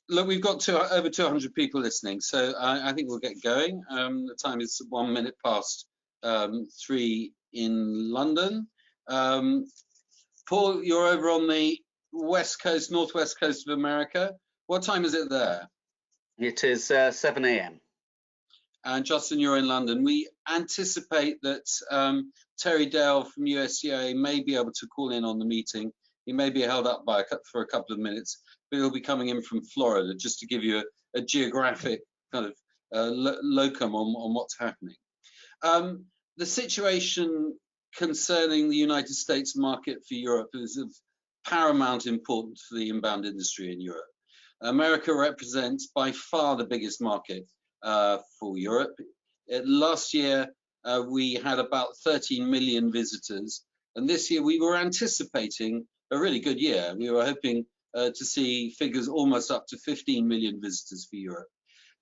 Look, we've got over 200 people listening, so I think we'll get going. The time is 1 minute past 3 in London. Paul, you're over on the west coast, northwest coast of America. What time is it there? It is 7 a.m. And Justin, you're in London. We anticipate that Terry Dale from USCA may be able to call in on the meeting. He may be held up for a couple of minutes, but he'll be coming in from Florida, just to give you a geographic kind of locum on what's happening. The situation concerning the United States market for Europe is of paramount importance for the inbound industry in Europe. America represents by far the biggest market for Europe. Last year, we had about 13 million visitors, and this year we were anticipating a really good year. We were hoping to see figures almost up to 15 million visitors for Europe.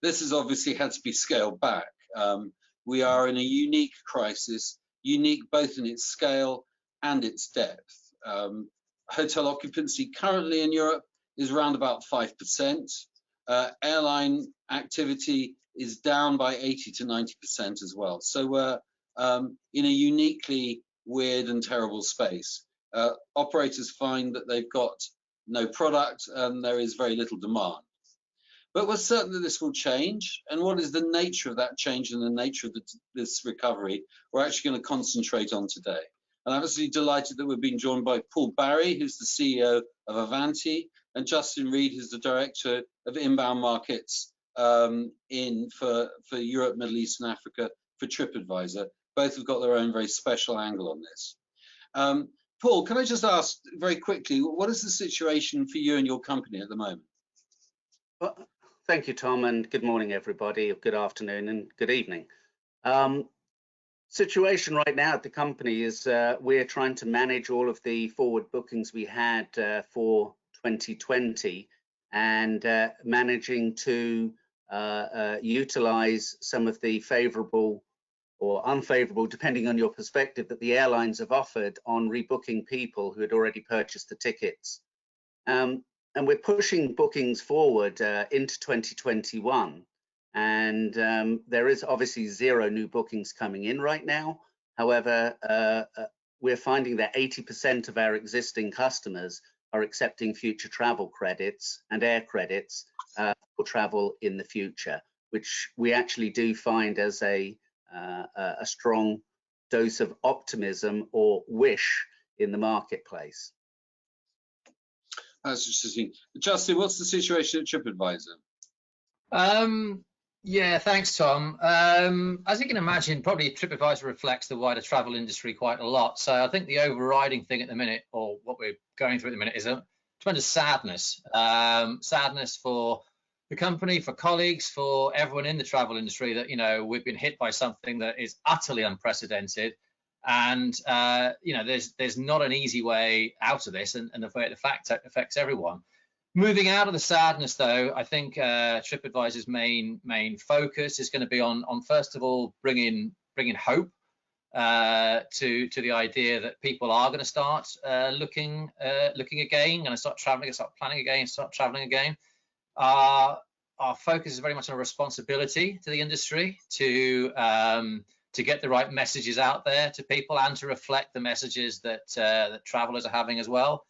This has obviously had to be scaled back. We are in a unique crisis, unique both in its scale and its depth. Hotel occupancy currently in Europe is around about 5%. Airline activity is down by 80 to 90% as well. So we're in a uniquely weird and terrible space. Operators find that they've got no product and there is very little demand. But we're certain that this will change. And what is the nature of that change and the nature of this recovery we're actually going to concentrate on today. And I'm absolutely delighted that we're being joined by Paul Barry, who's the CEO of Avanti, and Justin Reed, who's the Director of Inbound Markets for Europe, Middle East and Africa for TripAdvisor. Both have got their own very special angle on this. Paul, can I just ask very quickly, what is the situation for you and your company at the moment? Well, thank you, Tom, and good morning, everybody, or good afternoon and good evening. Situation right now at the company is we're trying to manage all of the forward bookings we had for 2020 and managing to utilize some of the favorable or unfavorable, depending on your perspective, that the airlines have offered on rebooking people who had already purchased the tickets. And we're pushing bookings forward into 2021. And there is obviously 0 new bookings coming in right now. However, we're finding that 80% of our existing customers are accepting future travel credits and air credits for travel in the future, which we actually do find as a strong dose of optimism or wish in the marketplace. That's interesting. Justin, what's the situation at TripAdvisor? Yeah, thanks, Tom. As you can imagine, probably TripAdvisor reflects the wider travel industry quite a lot. So I think the overriding thing at the minute, or what we're going through at the minute, is a tremendous sadness. Sadness for the company, for colleagues, for everyone in the travel industry that, we've been hit by something that is utterly unprecedented. And, there's not an easy way out of this, and the way it affects everyone. Moving out of the sadness, though, I think TripAdvisor's main focus is going to be on first of all bringing hope to the idea that people are going to start looking again, going to start traveling, start planning again, start traveling again. Our focus is very much on a responsibility to the industry to get the right messages out there to people and to reflect the messages that travelers are having as well.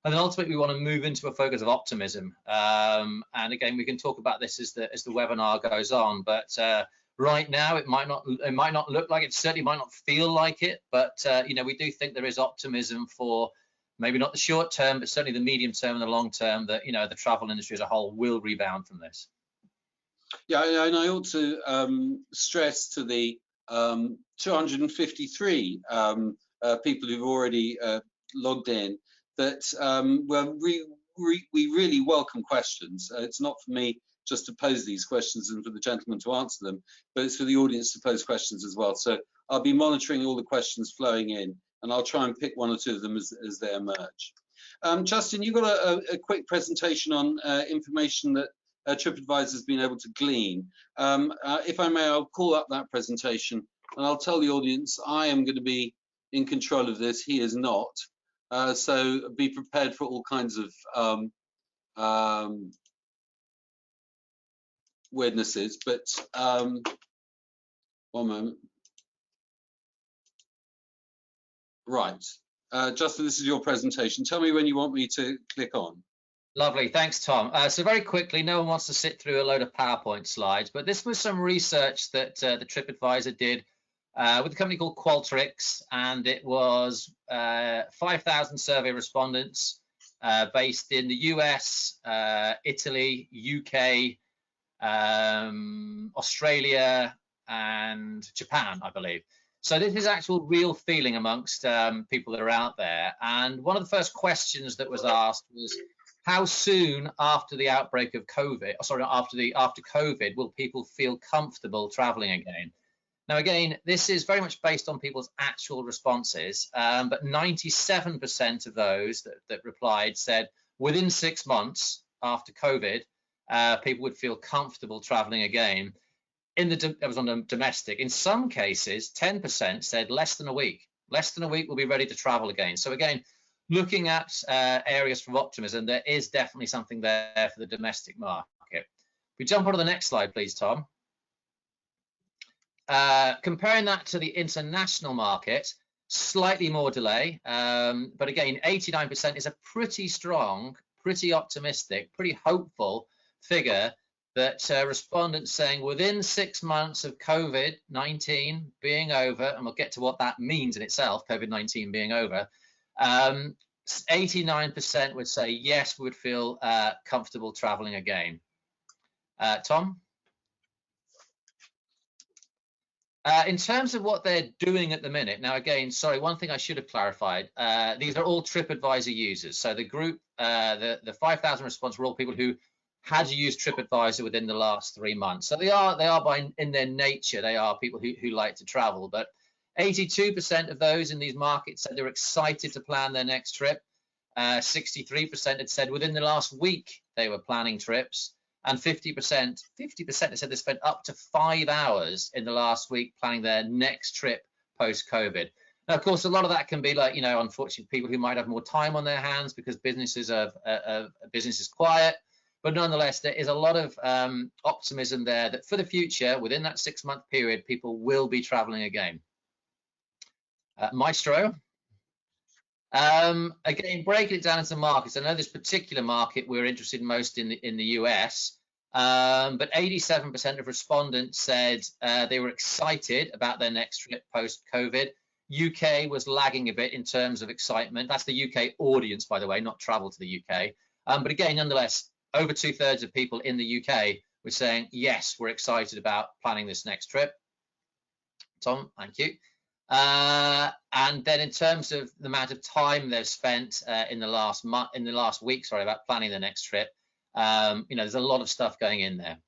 And then ultimately, we want to move into a focus of optimism. And again, we can talk about this as the webinar goes on. But right now, it might not look like it. Certainly, might not feel like it. But we do think there is optimism for maybe not the short term, but certainly the medium term and the long term. That the travel industry as a whole will rebound from this. Yeah, and I ought to stress to the 253 people who've already logged in that we really welcome questions. It's not for me just to pose these questions and for the gentleman to answer them, but it's for the audience to pose questions as well. So I'll be monitoring all the questions flowing in, and I'll try and pick 1 or 2 of them as they emerge. Justin, you've got a quick presentation on information that TripAdvisor has been able to glean. If I may, I'll call up that presentation and I'll tell the audience I am going to be in control of this. He is not. So be prepared for all kinds of weirdnesses, but one moment. Right, Justin, this is your presentation. Tell me when you want me to click on. Lovely, thanks, Tom. So very quickly, no one wants to sit through a load of PowerPoint slides, but this was some research that the TripAdvisor did with a company called Qualtrics, and it was 5,000 survey respondents based in the US, Italy, UK, Australia, and Japan, I believe. So this is actual real feeling amongst people that are out there. And one of the first questions that was asked was, how soon after the outbreak of COVID, after COVID, will people feel comfortable traveling again? Now, again, this is very much based on people's actual responses, but 97% of those that replied said within 6 months after COVID, people would feel comfortable traveling again. That was on the domestic. In some cases, 10% said less than a week. Less than a week will be ready to travel again. So again, looking at areas for optimism, there is definitely something there for the domestic market. If we jump on to the next slide, please, Tom. Comparing that to the international market, slightly more delay, but again, 89% is a pretty strong, pretty optimistic, pretty hopeful figure that respondents saying within 6 months of COVID-19 being over, and we'll get to what that means in itself, COVID-19 being over, 89% would say yes, we would feel comfortable traveling again. Tom? In terms of what they're doing at the minute, now again, sorry, one thing I should have clarified, these are all TripAdvisor users. So the group, the 5,000 responses were all people who had used TripAdvisor within the last 3 months. So they are in their nature, they are people who like to travel, but 82% of those in these markets said they were excited to plan their next trip. 63% had said within the last week they were planning trips, and 50% had said they spent up to 5 hours in the last week planning their next trip post-COVID. Now, of course, a lot of that can be like, you know, unfortunately, people who might have more time on their hands because business is quiet. But nonetheless, there is a lot of optimism there that for the future, within that 6-month period, people will be traveling again. Maestro. Again, breaking it down into markets. I know this particular market we're interested most in the US, but 87% of respondents said they were excited about their next trip post-COVID. UK was lagging a bit in terms of excitement. That's the UK audience, by the way, not travel to the UK. But again, nonetheless, over 2/3 of people in the UK were saying, yes, we're excited about planning this next trip. Tom, thank you. And then in terms of the amount of time they've spent in the last week, sorry, about planning the next trip, you know, there's a lot of stuff going in there.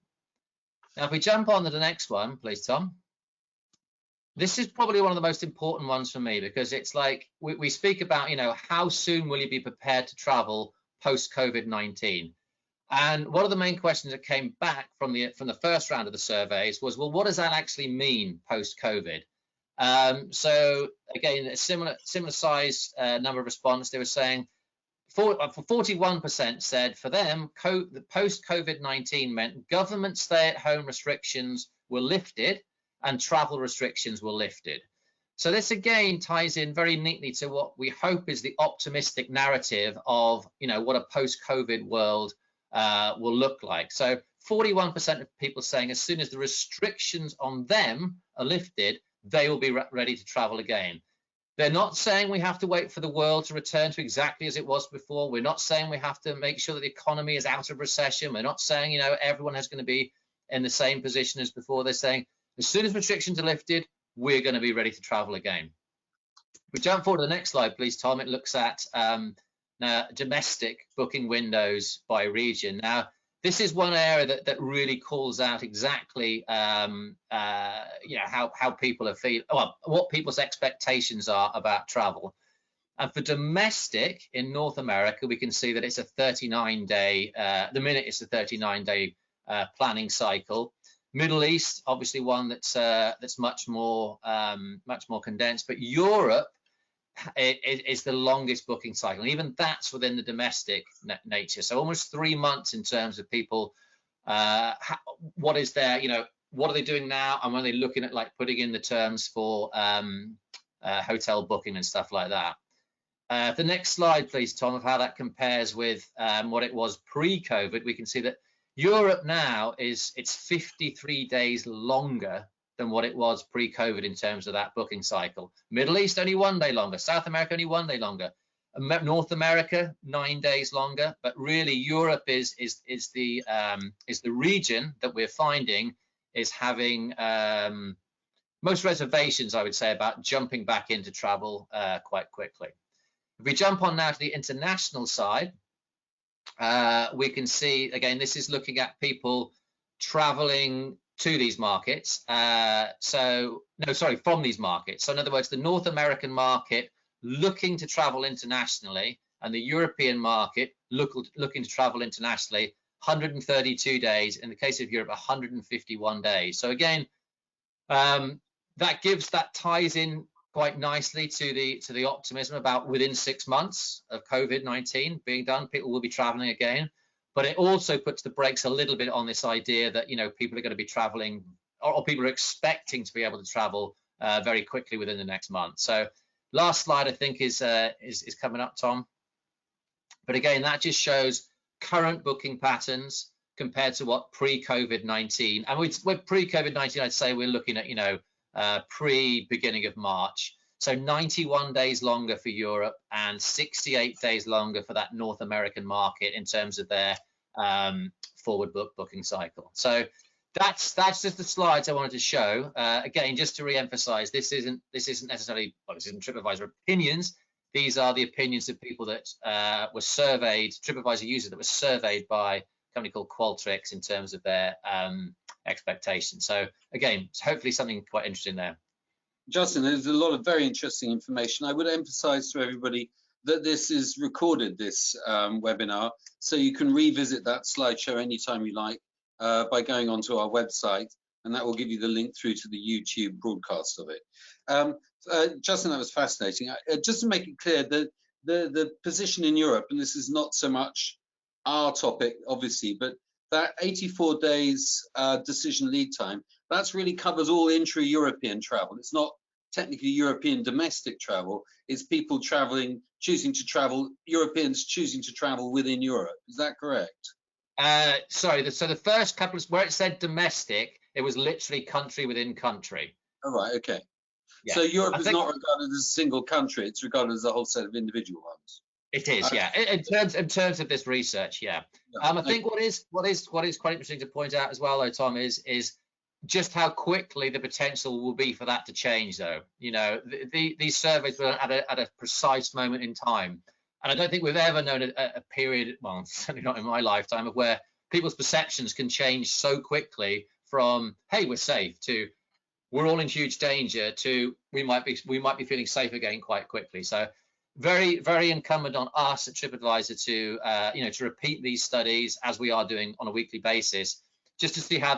Now, if we jump on to the next one, please, Tom. This is probably one of the most important ones for me because it's like we speak about, you know, how soon will you be prepared to travel post COVID-19? And one of the main questions that came back from the first round of the surveys was, well, what does that actually mean post COVID? So again, a similar size number of respondents, they were saying 41% said for them, the post COVID-19 meant government stay-at-home restrictions were lifted and travel restrictions were lifted. So this again ties in very neatly to what we hope is the optimistic narrative of, you know, what a post-COVID world will look like. So 41% of people saying as soon as the restrictions on them are lifted, they will be ready to travel again. They're not saying we have to wait for the world to return to exactly as it was before. We're not saying we have to make sure that the economy is out of recession. We're not saying, you know, everyone is going to be in the same position as before. They're saying as soon as restrictions are lifted, we're going to be ready to travel again. If we jump forward to the next slide, please, Tom. It looks at domestic booking windows by region. Now, this is one area that really calls out exactly, you know, how people are feeling, well, what people's expectations are about travel. And for domestic in North America, we can see that it's a 39-day. The minute it's a 39-day planning cycle. Middle East, obviously one that's much more condensed. But Europe is the longest booking cycle, and even that's within the domestic nature. So almost 3 months in terms of people what is their, what are they doing now, and when are they looking at like putting in the terms for hotel booking and stuff like that. The next slide, please, Tom, of how that compares with what it was pre-COVID. We can see that Europe now it's 53 days longer than what it was pre-COVID in terms of that booking cycle. Middle East only 1 day longer, South America only 1 day longer, North America 9 days longer. But really, Europe is the region that we're finding is having most reservations, I would say, about jumping back into travel quite quickly. If we jump on now to the international side, we can see, again, this is looking at people traveling to these markets. From these markets. So in other words, the North American market looking to travel internationally, and the European market looking to travel internationally, 132 days. In the case of Europe, 151 days. So again, that ties in quite nicely to the optimism about within 6 months of COVID-19 being done, people will be traveling again. But it also puts the brakes a little bit on this idea that people are going to be traveling, or people are expecting to be able to travel very quickly within the next month. So last slide, I think, is coming up, Tom. But again, that just shows current booking patterns compared to what pre-COVID-19. And with pre-COVID-19, I'd say we're looking at pre-beginning of March. So 91 days longer for Europe and 68 days longer for that North American market in terms of their forward booking cycle. So that's just the slides I wanted to show. Again, just to re-emphasize, this isn't necessarily, well, this isn't TripAdvisor opinions. These are the opinions of people that were surveyed, TripAdvisor users that were surveyed by a company called Qualtrics in terms of their expectations. So again, hopefully something quite interesting there. Justin, there's a lot of very interesting information. I would emphasize to everybody that this is recorded, this webinar, so you can revisit that slideshow anytime you like by going onto our website, and that will give you the link through to the YouTube broadcast of it. Justin, that was fascinating. Just to make it clear, the position in Europe, and this is not so much our topic, obviously, but that 84 days decision lead time, that's really covers all intra-European travel. It's not technically European domestic travel. It's people traveling, choosing to travel, Europeans choosing to travel within Europe. Is that correct? Sorry, so the first couple of, where it said domestic, it was literally country within country. All right, okay. Yeah. So Europe is not regarded as a single country, it's regarded as a whole set of individual ones. It is, yeah. In terms of this research, yeah. I think what is quite interesting to point out as well, though, Tom, is just how quickly the potential will be for that to change, though. These surveys were at a precise moment in time, and I don't think we've ever known a period, well, certainly not in my lifetime, of where people's perceptions can change so quickly from "hey, we're safe" to "we're all in huge danger" to we might be feeling safe again quite quickly. So very, very incumbent on us at TripAdvisor to repeat these studies as we are doing on a weekly basis, just to see how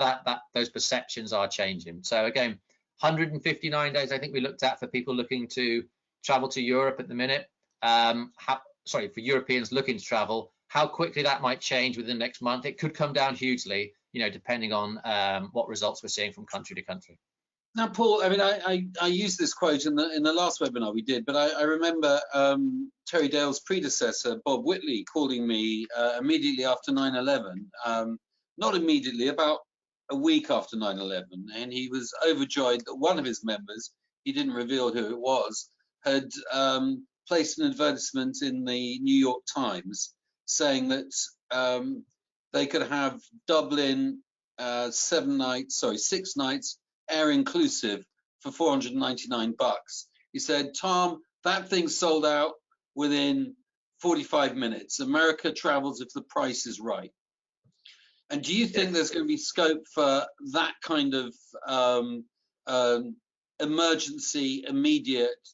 those perceptions are changing. So again, 159 days I think we looked at for people looking to travel to Europe at the minute. For Europeans looking to travel, how quickly that might change within the next month. It could come down hugely, depending on what results we're seeing from country to country. Now, Paul, I mean, I used this quote in the last webinar we did, but I remember Terry Dale's predecessor, Bob Whitley, calling me immediately after 9/11. Not immediately, about a week after 9/11, and he was overjoyed that one of his members, he didn't reveal who it was, had placed an advertisement in the New York Times saying that they could have Dublin 6 nights, air inclusive, for $499. He said, "Tom, that thing sold out within 45 minutes. America travels if the price is right." And do you think there's going to be scope for that kind of emergency, immediate,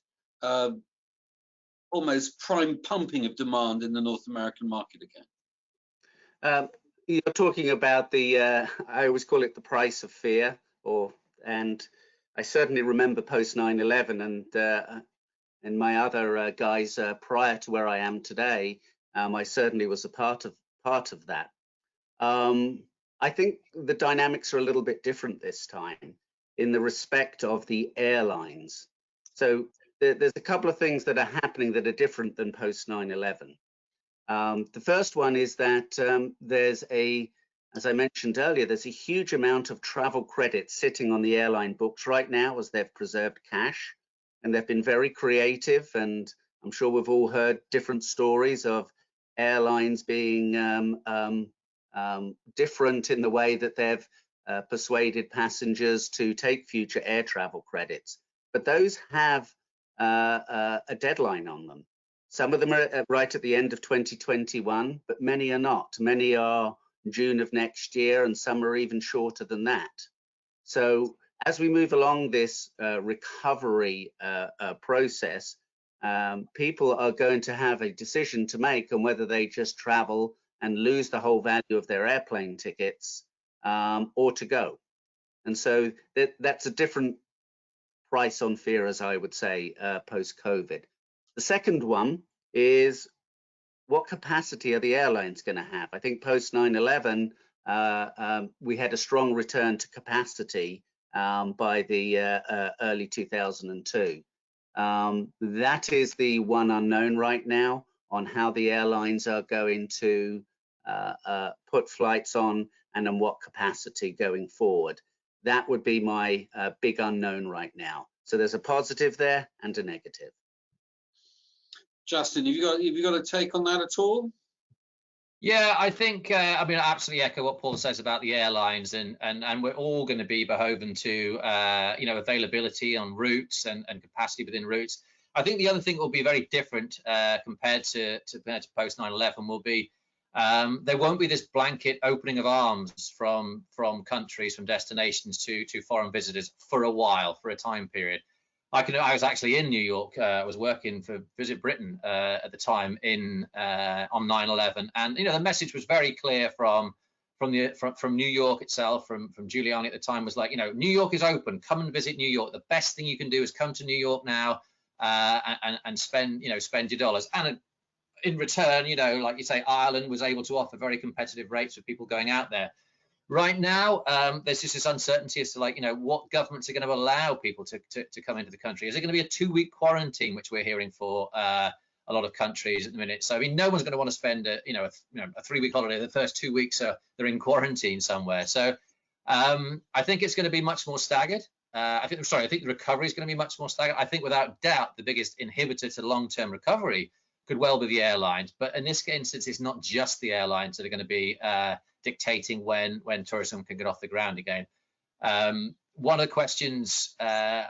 almost prime pumping of demand in the North American market again? You're talking about I always call it the price of fear, and I certainly remember post 9/11 and my other guys prior to where I am today. I certainly was a part of that. I think the dynamics are a little bit different this time in the respect of the airlines. So there's a couple of things that are happening that are different than post 9/11. The first one is that there's as I mentioned earlier, there's a huge amount of travel credit sitting on the airline books right now as they've preserved cash, and they've been very creative. And I'm sure we've all heard different stories of airlines being different in the way that they've persuaded passengers to take future air travel credits. But those have a deadline on them. Some of them are right at the end of 2021, but many are not. Many are June of next year, and some are even shorter than that. So as we move along this recovery process, people are going to have a decision to make on whether they just travel and lose the whole value of their airplane tickets or to go. And so that's a different price on fear, as I would say, post-COVID. The second one is, what capacity are the airlines going to have? I think post 9/11, we had a strong return to capacity by the early 2002. That is the one unknown right now on how the airlines are going to put flights on and in what capacity going forward. That would be my big unknown right now. So there's a positive there and a negative. Justin, have you got a take on that at all? Yeah, I think I mean, I absolutely echo what Paul says about the airlines, and we're all going to be beholden to you know, availability on routes and capacity within routes. I think the other thing that will be very different compared to post 9/11 will be there won't be this blanket opening of arms from countries, from destinations to foreign visitors for a while, for a time period. I was actually in New York. I was working for Visit Britain at the time on 9/11, and you know, the message was very clear from New York itself, from Giuliani at the time, was like, you know, New York is open. Come and visit New York. The best thing you can do is come to New York now and spend your dollars. And in return, you know, like you say, Ireland was able to offer very competitive rates for people going out there. Right now, there's just this uncertainty as to, like, you know, what governments are going to allow people to come into the country. Is it going to be a 2-week quarantine, which we're hearing for a lot of countries at the minute? So I mean, no one's going to want to spend a 3-week holiday. The first 2 weeks they're in quarantine somewhere. So I think it's going to be much more staggered. I think the recovery is going to be much more staggered. I think without doubt the biggest inhibitor to long-term recovery could well be the airlines. But in this instance, it's not just the airlines that are going to be dictating when tourism can get off the ground again. One of the questions, one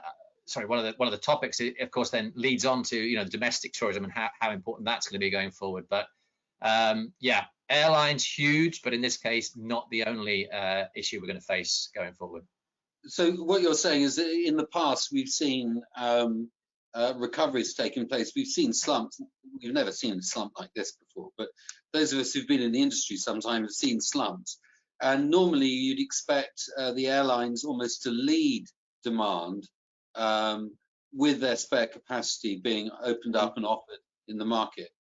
of the topics, of course, then leads on to, you know, domestic tourism and how important that's going to be going forward. But yeah, airlines huge, but in this case, not the only issue we're going to face going forward. So what you're saying is that in the past we've seen recoveries taking place. We've seen slumps. We've never seen a slump like this before, but those of us who've been in the industry sometime have seen slumps. And normally you'd expect the airlines almost to lead demand with their spare capacity being opened up and offered in the market.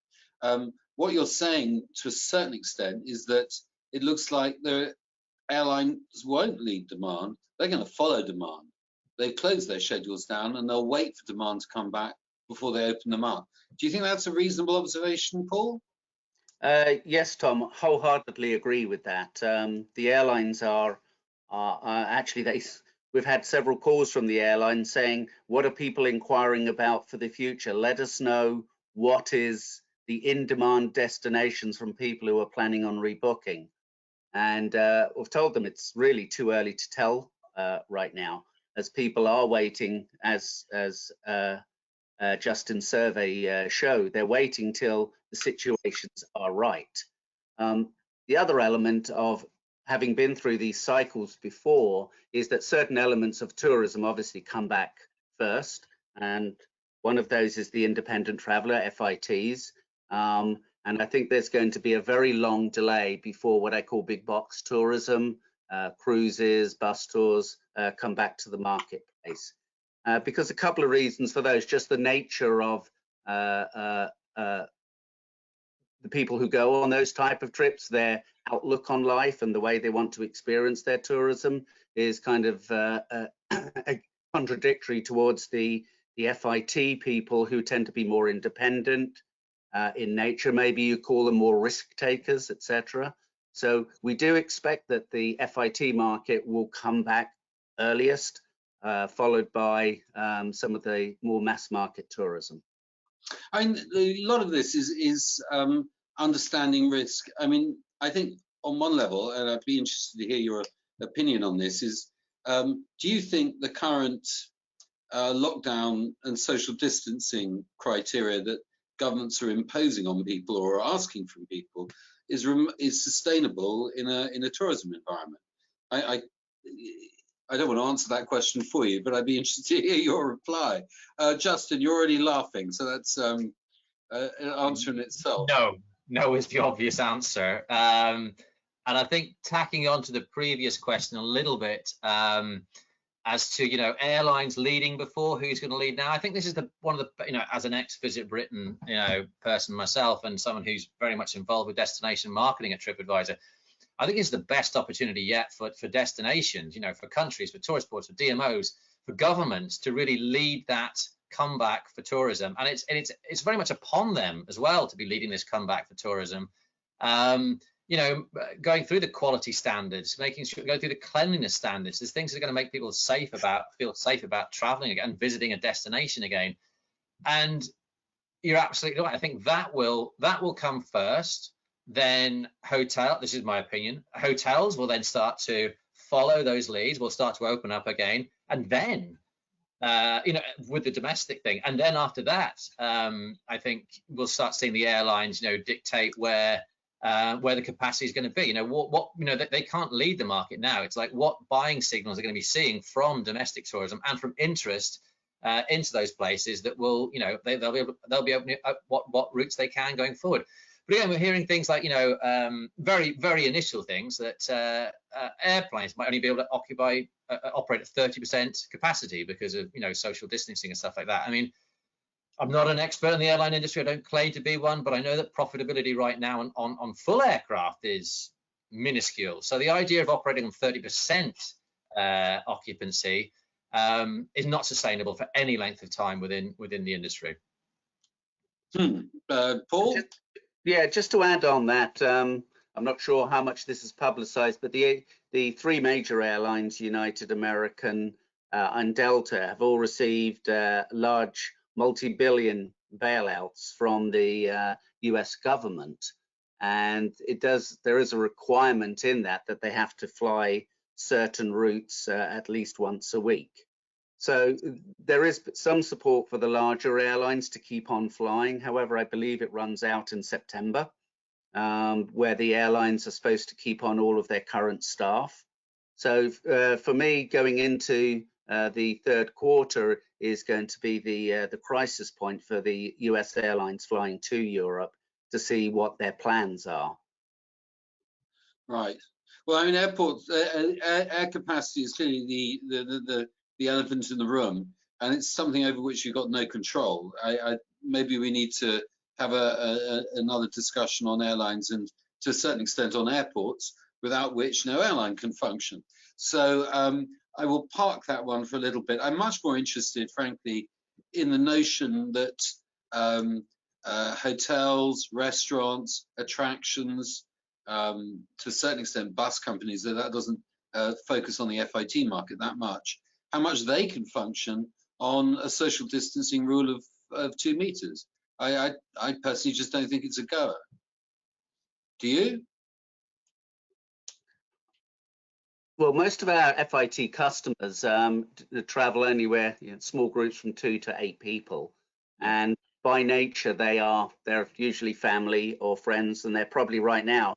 What you're saying to a certain extent is that it looks like the airlines won't lead demand. They're going to follow demand. They've closed their schedules down and they'll wait for demand to come back before they open them up. Do you think that's a reasonable observation, Paul? Yes, Tom, wholeheartedly agree with that. The airlines are actually, we've had several calls from the airlines saying, what are people inquiring about for the future? Let us know what is the in-demand destinations from people who are planning on rebooking. And we've told them it's really too early to tell right now, as people are waiting, as Justin's survey show, they're waiting till the situations are right. The other element of having been through these cycles before is that certain elements of tourism obviously come back first, and one of those is the independent traveler, FITs, and I think there's going to be a very long delay before what I call big box tourism, cruises, bus tours, come back to the marketplace. Because a couple of reasons for those, just the nature of the people who go on those type of trips, they're outlook on life and the way they want to experience their tourism is kind of contradictory towards the FIT people who tend to be more independent in nature. Maybe you call them more risk takers, etc. So we do expect that the FIT market will come back earliest, followed by some of the more mass market tourism. I mean, a lot of this is understanding risk. I mean, I think on one level, and I'd be interested to hear your opinion on this, is do you think the current lockdown and social distancing criteria that governments are imposing on people or are asking from people is sustainable in a tourism environment? I don't want to answer that question for you, but I'd be interested to hear your reply. Justin, you're already laughing, so that's an answer in itself. No is the obvious answer. And I think tacking on to the previous question a little bit, as to, airlines leading before, who's going to lead now. I think this is one of the, as an ex-Visit Britain, person myself, and someone who's very much involved with destination marketing at TripAdvisor, I think it's the best opportunity yet for destinations, for countries, for tourist boards, for DMOs, for governments to really lead that comeback for tourism. And it's very much upon them as well to be leading this comeback for tourism. Going through the quality standards, making sure go through the cleanliness standards. There's things that are going to make people feel safe about traveling again, visiting a destination again. And you're absolutely right. I think that will come first. Then this is my opinion, hotels will then start to follow those leads, will start to open up again, and then with the domestic thing, and then after that, I think we'll start seeing the airlines dictate where the capacity is going to be. They can't lead the market now. It's like, what buying signals are going to be seeing from domestic tourism and from interest into those places that will, they'll be opening up what routes they can going forward. But again, we're hearing things like, very, very initial things that airplanes might only be able to operate at 30% capacity because of, social distancing and stuff like that. I mean, I'm not an expert in the airline industry. I don't claim to be one, but I know that profitability right now on full aircraft is minuscule. So the idea of operating on 30% occupancy is not sustainable for any length of time within the industry. Paul? Yeah, just to add on that, I'm not sure how much this is publicized, but the three major airlines, United, American, and Delta, have all received large multi-billion bailouts from the US government. And there is a requirement in that they have to fly certain routes at least once a week. So there is some support for the larger airlines to keep on flying. However, I believe it runs out in September, where the airlines are supposed to keep on all of their current staff. So for me, going into the third quarter is going to be the crisis point for the US airlines flying to Europe to see what their plans are. Right. Well, I mean, airports, air capacity is clearly the elephant in the room, and it's something over which you've got no control. Maybe we need to have another discussion on airlines and to a certain extent on airports, without which no airline can function. So I will park that one for a little bit. I'm much more interested, frankly, in the notion that hotels, restaurants, attractions, to a certain extent bus companies, that doesn't focus on the FIT market that much, how much they can function on a social distancing rule of 2 meters. I personally just don't think it's a goer. Do you? Well, most of our FIT customers travel anywhere, small groups from 2 to 8 people, and by nature they're usually family or friends, and they're probably right now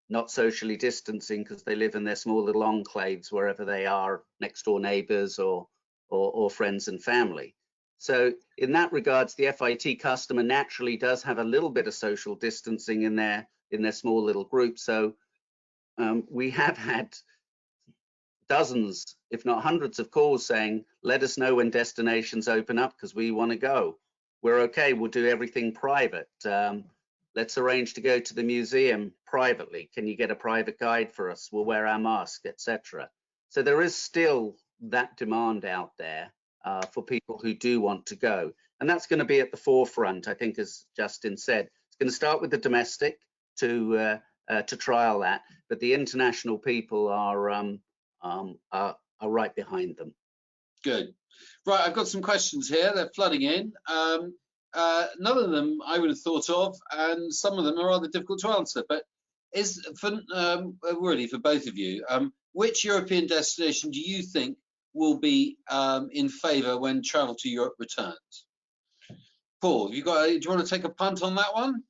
not socially distancing because they live in their small little enclaves wherever they are, next door neighbors or friends and family. So in that regards, the FIT customer naturally does have a little bit of social distancing in their small little group. So we have had dozens, if not hundreds of calls saying, let us know when destinations open up because we want to go. We're okay, we'll do everything private. Let's arrange to go to the museum privately. Can you get a private guide for us? We'll wear our mask, etc. So there is still that demand out there for people who do want to go. And that's going to be at the forefront, I think, as Justin said. It's going to start with the domestic to trial that, but the international people are right behind them. Good. Right, I've got some questions here. They're flooding in. None of them I would have thought of, and some of them are rather difficult to answer. But is for really for both of you, which European destination do you think will be in favour when travel to Europe returns? Paul, do you want to take a punt on that one?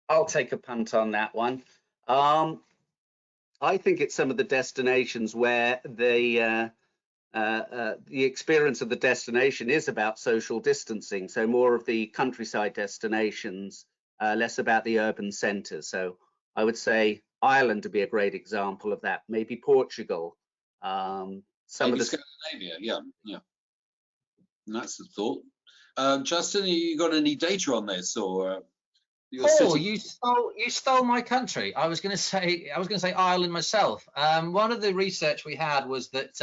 I'll take a punt on that one. I think it's some of the destinations where the experience of the destination is about social distancing. So more of the countryside destinations, less about the urban centres. So I would say Ireland would be a great example of that. Maybe Portugal. Maybe Scandinavia. Yeah. And that's the thought. Justin, you got any data on this, or? Paul, you stole my country. I was going to say Ireland myself. One of the research we had was that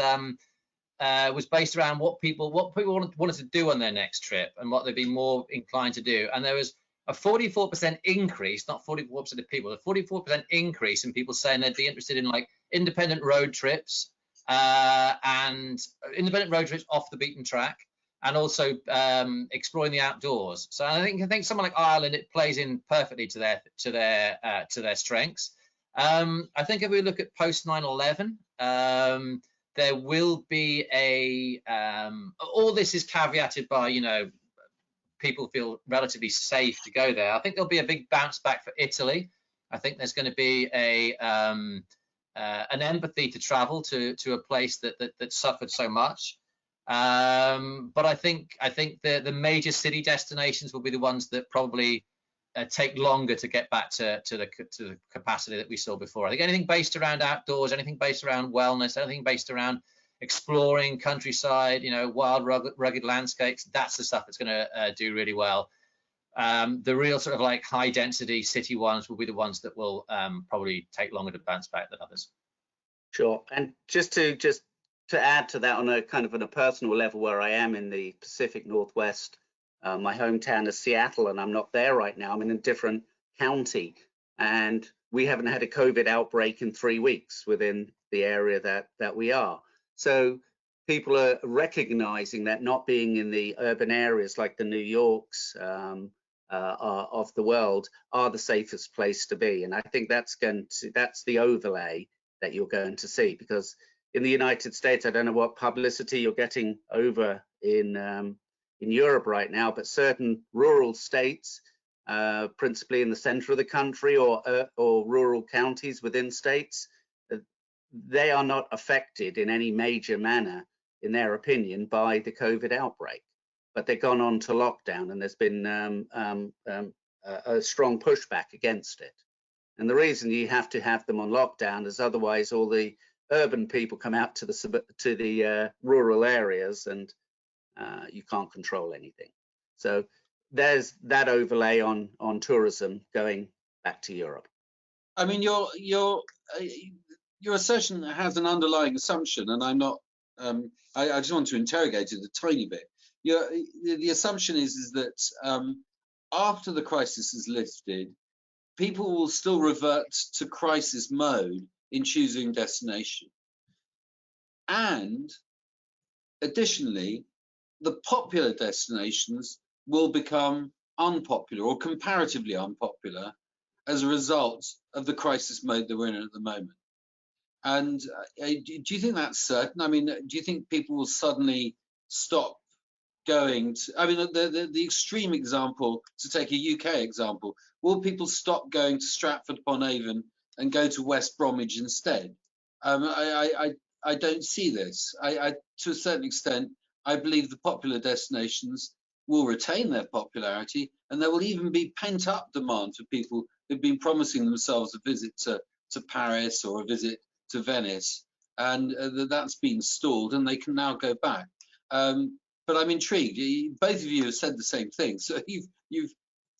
was based around what people wanted to do on their next trip and what they'd be more inclined to do. And there was a 44% increase, not 44% of people, a 44% increase in people saying they'd be interested in like independent road trips and independent road trips off the beaten track, and also exploring the outdoors. So I think someone like Ireland, it plays in perfectly to their strengths. I think if we look at post 9/11, there will be all this is caveated by, you know, people feel relatively safe to go there. I think there'll be a big bounce back for Italy. I think there's going to be an empathy to travel to a place that suffered so much. But I think the major city destinations will be the ones that probably take longer to get back to the capacity that we saw before. I think anything based around outdoors, anything based around wellness, anything based around exploring countryside, you know, wild, rugged landscapes, that's the stuff that's going to do really well. The real sort of like high density city ones will be the ones that will probably take longer to bounce back than others. Sure. And just to add to that on a kind of on a personal level, where I am in the Pacific Northwest, my hometown is Seattle, and I'm not there right now. I'm in a different county, and we haven't had a COVID outbreak in 3 weeks within the area that we are. So people are recognizing that not being in the urban areas like the New Yorks of the world are the safest place to be. And I think that's the overlay that you're going to see, because in the United States, I don't know what publicity you're getting over in Europe right now, but certain rural states, principally in the center of the country or rural counties within states, they are not affected in any major manner, in their opinion, by the COVID outbreak. But they've gone on to lockdown, and there's been a strong pushback against it. And the reason you have to have them on lockdown is otherwise all the urban people come out to the rural areas, and you can't control anything. So there's that overlay on tourism going back to Europe. I mean, your assertion has an underlying assumption, and I'm not. I just want to interrogate it a tiny bit. The assumption is that after the crisis is lifted, people will still revert to crisis mode in choosing destination, and additionally, the popular destinations will become unpopular or comparatively unpopular as a result of the crisis mode that we're in at the moment. And do you think that's certain? I mean, do you think people will suddenly stop going to, I mean, the extreme example, to take a UK example, will people stop going to Stratford-upon-Avon and go to West Bromwich instead? I don't see this. To a certain extent, I believe the popular destinations will retain their popularity, and there will even be pent-up demand for people who've been promising themselves a visit to Paris or a visit to Venice, and that's been stalled, and they can now go back. But I'm intrigued. Both of you have said the same thing, so you've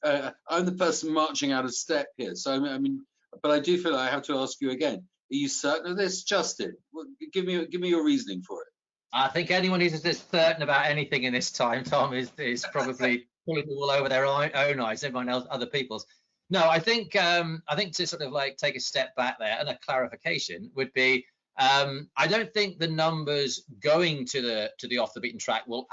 I'm the person marching out of step here. So I mean, but I do feel like I have to ask you again. Are you certain of this, Justin? Well, give me your reasoning for it. I think anyone who's as certain about anything in this time, Tom, is probably pulling the wool over their own eyes. Everyone else, other people's. No, I think to sort of like take a step back there, and a clarification would be, I don't think the numbers going to the off the beaten track will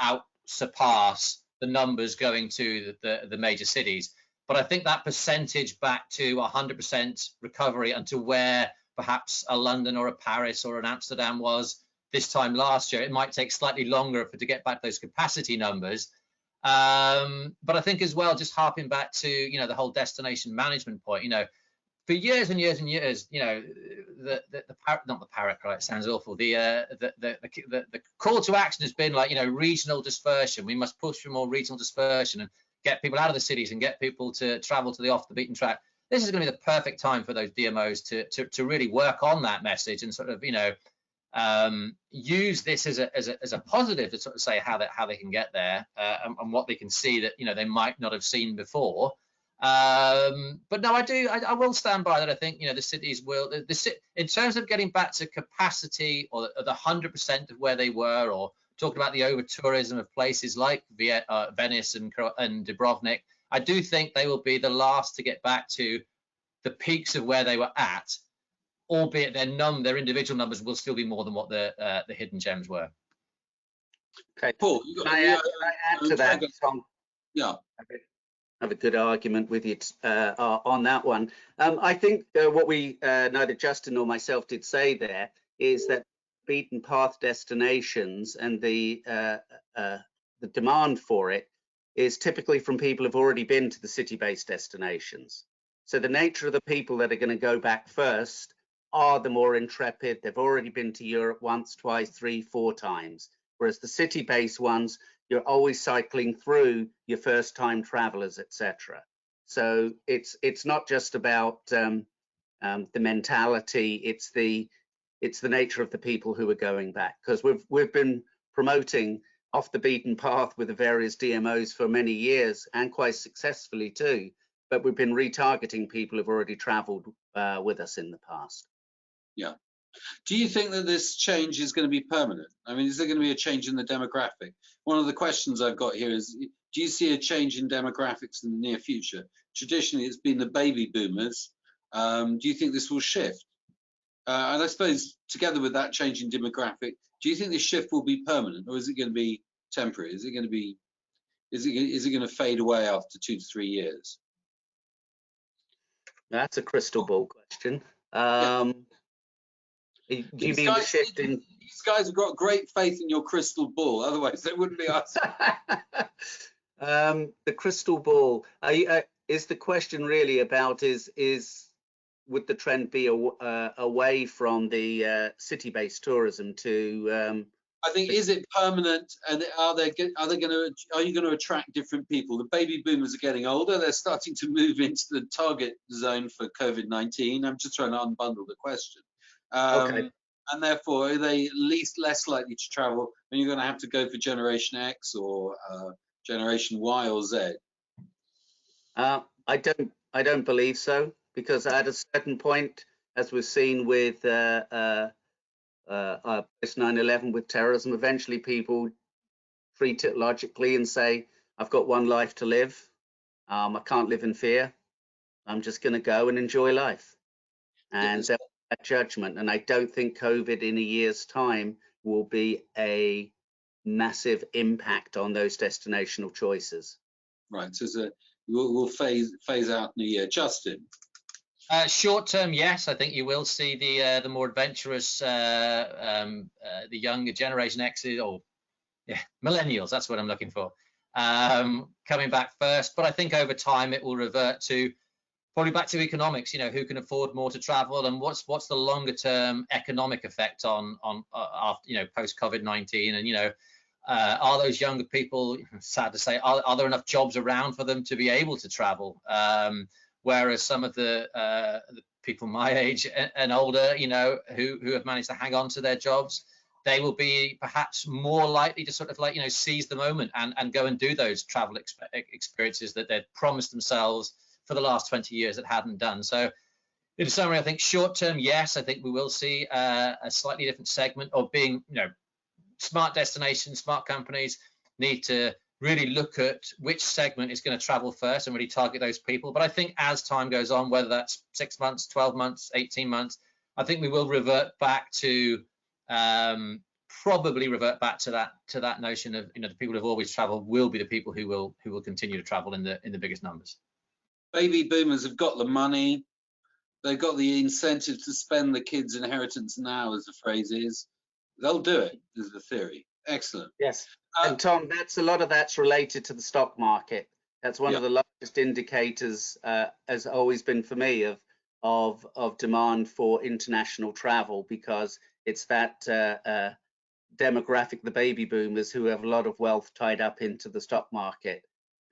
surpass the numbers going to the major cities. But I think that percentage back to 100% recovery and to where perhaps a London or a Paris or an Amsterdam was this time last year, it might take slightly longer to get back those capacity numbers. But I think as well, just harping back to, you know, the whole destination management point, you know, for years and years and years, you know, not the parrot cry, it sounds awful. The call to action has been like, you know, regional dispersion. We must push for more regional dispersion and get people out of the cities and get people to travel to the off the beaten track. This is going to be the perfect time for those DMOs to really work on that message and sort of, you know, use this as a positive to sort of say how they can get there, and what they can see that, you know, they might not have seen before. But no, I will stand by that. I think, you know, the cities will, in terms of getting back to capacity or the 100% of where they were, or talking about the over tourism of places like Venice and Dubrovnik, I do think they will be the last to get back to the peaks of where they were at, albeit their individual numbers will still be more than what the hidden gems were. Okay, Paul, can I add to that, Tom? Yeah. I have a good argument with you on that one. I think what we neither Justin nor myself did say there is that beaten path destinations and the demand for it is typically from people who've already been to the city-based destinations. So the nature of the people that are going to go back first are the more intrepid. They've already been to Europe once, twice, 3, 4 times. Whereas the city-based ones, you're always cycling through your first-time travelers, etc. So it's not just about the mentality. It's the nature of the people who are going back, because we've been promoting off the beaten path with the various DMOs for many years, and quite successfully too. But we've been retargeting people who've already traveled with us in the past. Yeah. Do you think that this change is going to be permanent? I mean, is there going to be a change in the demographic? One of the questions I've got here is, do you see a change in demographics in the near future? Traditionally, it's been the baby boomers. Do you think this will shift? And I suppose together with that change in demographic, do you think this shift will be permanent, or is it going to be temporary? Is it going to fade away after 2 to 3 years? That's a crystal ball question. Do you mean the shift in? These guys have got great faith in your crystal ball, otherwise they wouldn't be asking. The crystal ball, is the question really about would the trend be away from the city-based tourism to? I think, is it permanent, and are you going to attract different people? The baby boomers are getting older; they're starting to move into the target zone for COVID-19. I'm just trying to unbundle the question. Okay. And therefore, are they less likely to travel when you're going to have to go for Generation X or Generation Y or Z? I don't believe so, because at a certain point, as we've seen with post 9/11 with terrorism, eventually people treat it logically and say, I've got one life to live. I can't live in fear. I'm just going to go and enjoy life. And that judgment. And I don't think COVID in a year's time will be a massive impact on those destinational choices. Right. So we'll phase out in a year. Justin? Short term, yes. I think you will see the more adventurous, the younger Generation X's, or millennials, that's what I'm looking for, coming back first. But I think over time it will revert to probably back to economics. You know, who can afford more to travel, and what's the longer term economic effect on after, you know, post COVID-19, and, you know, are those younger people, sad to say, are there enough jobs around for them to be able to travel? Whereas some of the people my age and older, you know, who have managed to hang on to their jobs, they will be perhaps more likely to sort of like, seize the moment and go and do those travel experiences that they'd promised themselves for the last 20 years that hadn't done. So in summary, I think short term, yes, I think we will see a slightly different segment of being, smart destinations, smart companies need to really look at which segment is going to travel first and really target those people. But I think as time goes on, whether that's 6 months, 12 months, 18 months, I think we will revert back to probably revert back to that notion of the people who've always traveled will be the people who will continue to travel in the biggest numbers. Baby boomers have got the money, they've got the incentive to spend the kids' inheritance now, as the phrase is. They'll do it, is the theory. Excellent. Yes. And Tom, a lot of that's related to the stock market. That's one of the largest indicators, has always been for me, of demand for international travel, because it's that demographic, the baby boomers, who have a lot of wealth tied up into the stock market.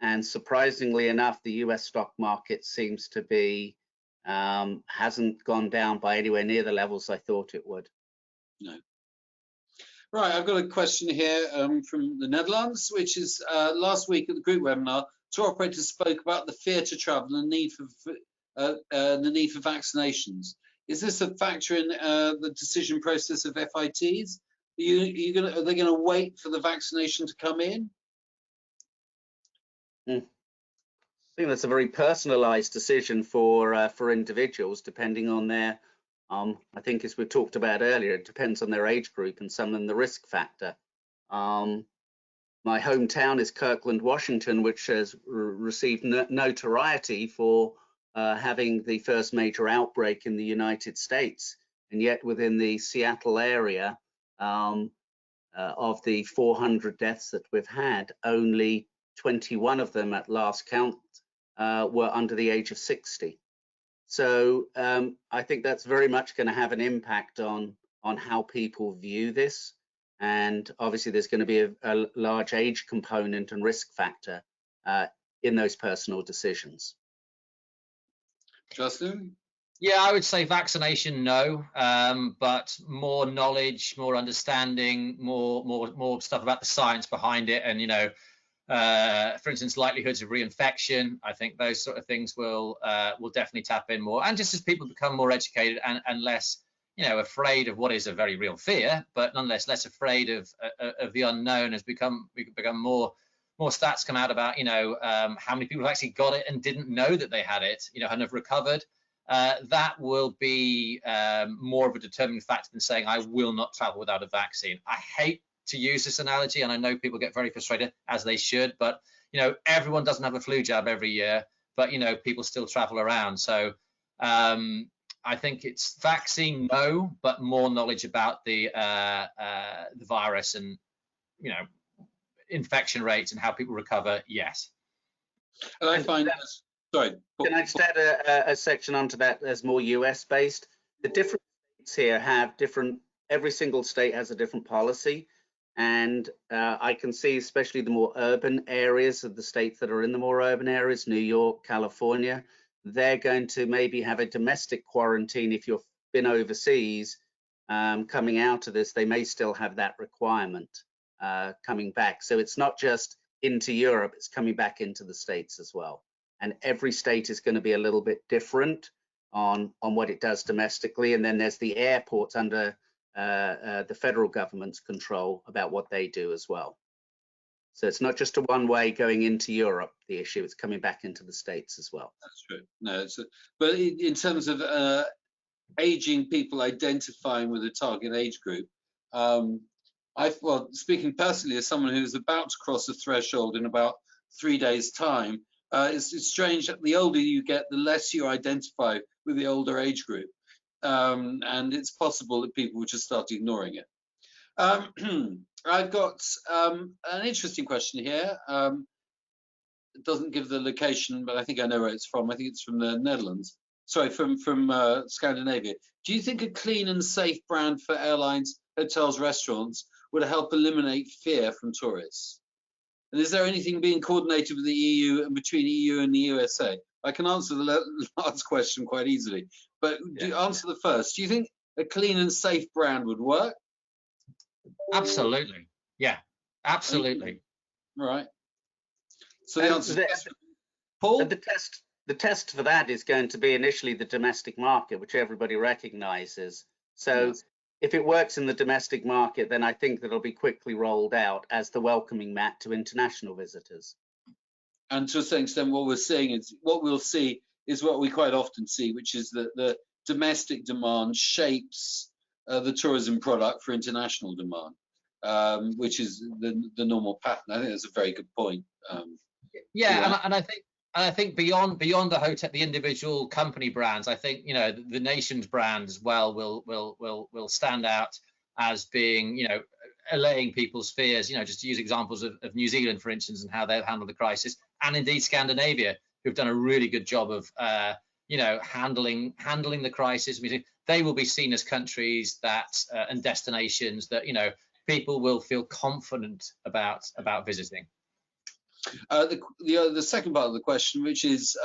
And surprisingly enough, the US stock market seems to be hasn't gone down by anywhere near the levels I thought it would. No. Right, I've got a question here from the Netherlands, which is last week at the group webinar, tour operators spoke about the fear to travel and the need for vaccinations. Is this a factor in the decision process of FITs? Are they going to wait for the vaccination to come in? I think that's a very personalised decision for individuals, depending on their. I think, as we talked about earlier, it depends on their age group and some of the risk factor. My hometown is Kirkland, Washington, which has received notoriety for having the first major outbreak in the United States. And yet within the Seattle area, of the 400 deaths that we've had, only 21 of them at last count were under the age of 60. So I think that's very much going to have an impact on how people view this. And obviously there's going to be a large age component and risk factor in those personal decisions. Justin? Yeah, I would say vaccination, no, but more knowledge, more understanding, more stuff about the science behind it, and for instance, likelihoods of reinfection. I think those sort of things will definitely tap in more, and just as people become more educated and less, afraid of what is a very real fear, but nonetheless less afraid of the unknown, we become more stats come out about how many people have actually got it and didn't know that they had it, and have recovered. That will be more of a determining factor than saying I will not travel without a vaccine. I hate to use this analogy, and I know people get very frustrated, as they should, but everyone doesn't have a flu jab every year, but people still travel around. So I think it's vaccine, no, but more knowledge about the virus and infection rates and how people recover, yes. And I find sorry. Can I just add a section onto that as more US based? The different states here have different, every single state has a different policy. And I can see, especially the more urban areas of the states that are in the more urban areas, New York, California, they're going to maybe have a domestic quarantine. If you've been overseas coming out of this, they may still have that requirement coming back. So it's not just into Europe, it's coming back into the States as well. And every state is going to be a little bit different on what it does domestically. And then there's the airports under the federal government's control about what they do as well. So it's not just a one way going into Europe, the issue, it's coming back into the States as well. That's true. No, but in terms of aging people identifying with a target age group, well, speaking personally as someone who's about to cross the threshold in about 3 days' time, it's strange that the older you get, the less you identify with the older age group. And it's possible that people will just start ignoring it. I've got an interesting question here. It doesn't give the location, but I think I know where it's from. I think it's from the Netherlands. Sorry, from Scandinavia. Do you think a clean and safe brand for airlines, hotels, restaurants would help eliminate fear from tourists? And is there anything being coordinated with the EU and between EU and the USA? I can answer the last question quite easily, but answer the first. Do you think a clean and safe brand would work? Absolutely. Yeah, absolutely. Right. So the answer is yes. Paul? The test for that is going to be initially the domestic market, which everybody recognizes. So Yes. if it works in the domestic market, then I think that it'll be quickly rolled out as the welcoming mat to international visitors. And to a certain extent, what we'll see is what we quite often see, which is that the domestic demand shapes the tourism product for international demand, which is the normal pattern. I think that's a very good point. Yeah, and I think beyond the hotel, the individual company brands, I think, you know, the nation's brand as well will stand out as being, you know, allaying people's fears. You know, just to use examples of New Zealand, for instance, and how they've handled the crisis, and indeed Scandinavia, who've done a really good job of, you know, handling the crisis. I mean, they will be seen as countries that and destinations that, you know, people will feel confident about visiting. The second part of the question, which is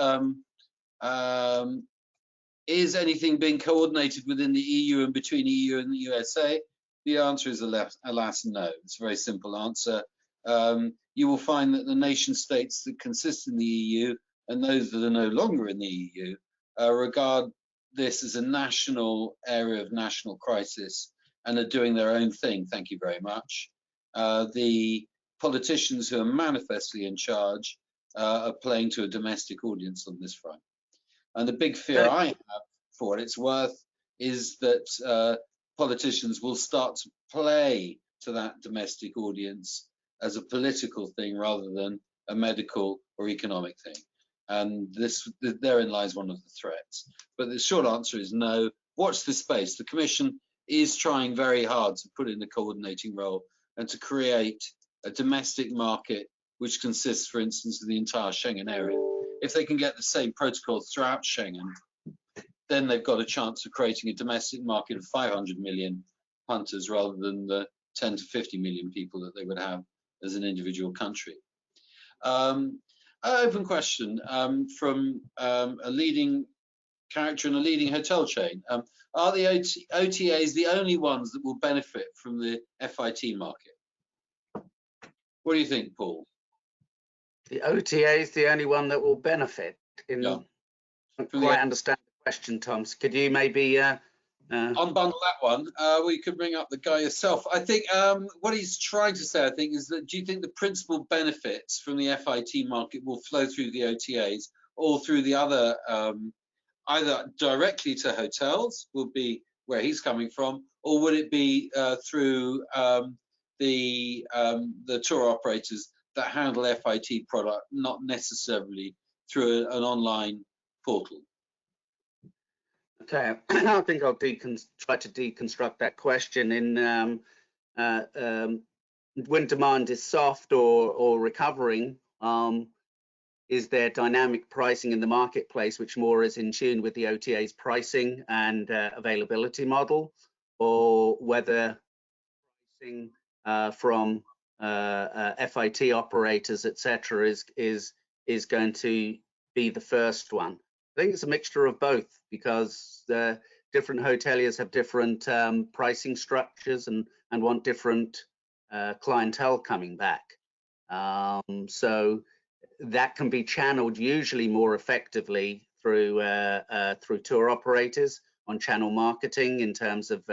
anything being coordinated within the EU and between EU and the USA? The answer is alas no. It's a very simple answer. You will find that the nation states that consist in the EU and those that are no longer in the EU regard this as a national area of national crisis and are doing their own thing. Thank you very much. The politicians who are manifestly in charge are playing to a domestic audience on this front. And the big fear I have, for what it's worth, is that politicians will start to play to that domestic audience as a political thing rather than a medical or economic thing. And therein lies one of the threats. But the short answer is no. Watch this space. The Commission is trying very hard to put in a coordinating role and to create a domestic market which consists, for instance, of the entire Schengen area. If they can get the same protocols throughout Schengen, then they've got a chance of creating a domestic market of 500 million punters rather than the 10 to 50 million people that they would have as an individual country. Open question from a leading character in a leading hotel chain. Are the OTAs the only ones that will benefit from the FIT market? What do you think, Paul? The OTA is the only one that will benefit. I don't quite understand the question, Tom. So could you maybe unbundle that one? We could bring up the guy yourself. I think what he's trying to say, I think, is that do you think the principal benefits from the FIT market will flow through the OTAs or through the other, either directly to hotels, would be where he's coming from, or would it be through the tour operators that handle FIT product, not necessarily through an online portal? Okay, I think I'll try to deconstruct that question in when demand is soft or recovering, is there dynamic pricing in the marketplace which more is in tune with the OTA's pricing and availability model, or whether pricing from FIT operators, etc., is going to be the first one? I think it's a mixture of both, because different hoteliers have different pricing structures and want different clientele coming back. So that can be channeled usually more effectively through tour operators on channel marketing in terms of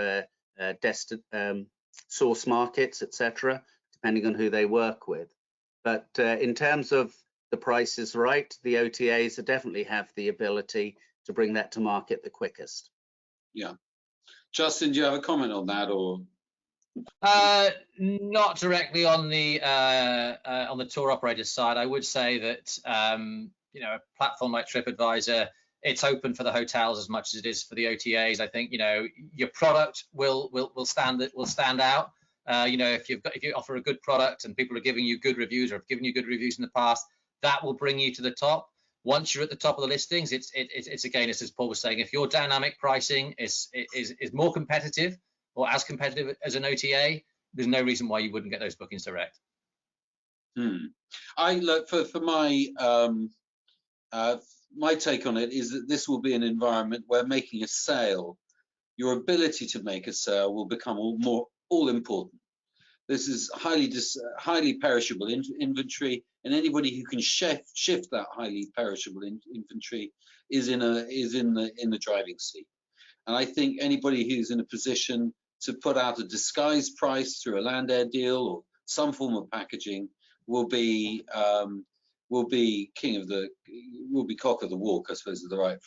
source markets, etc., depending on who they work with. But in terms of the price is right, the OTAs definitely have the ability to bring that to market the quickest. Yeah. Justin, do you have a comment on that, or? Not directly on the tour operator side. I would say that you know, a platform like TripAdvisor, it's open for the hotels as much as it is for the OTAs. I think, you know, your product will stand out. You know, if you offer a good product and people are giving you good reviews or have given you good reviews in the past, that will bring you to the top. Once you're at the top of the listings, it's again, as Paul was saying, if your dynamic pricing is more competitive or as competitive as an OTA, there's no reason why you wouldn't get those bookings direct. I look for my my take on it is that this will be an environment where making a sale, your ability to make a sale, will become all important. This is highly perishable inventory, and anybody who can shift that highly perishable inventory is in the driving seat. And I think anybody who's in a position to put out a disguised price through a land air deal or some form of packaging will be cock of the walk, I suppose is the right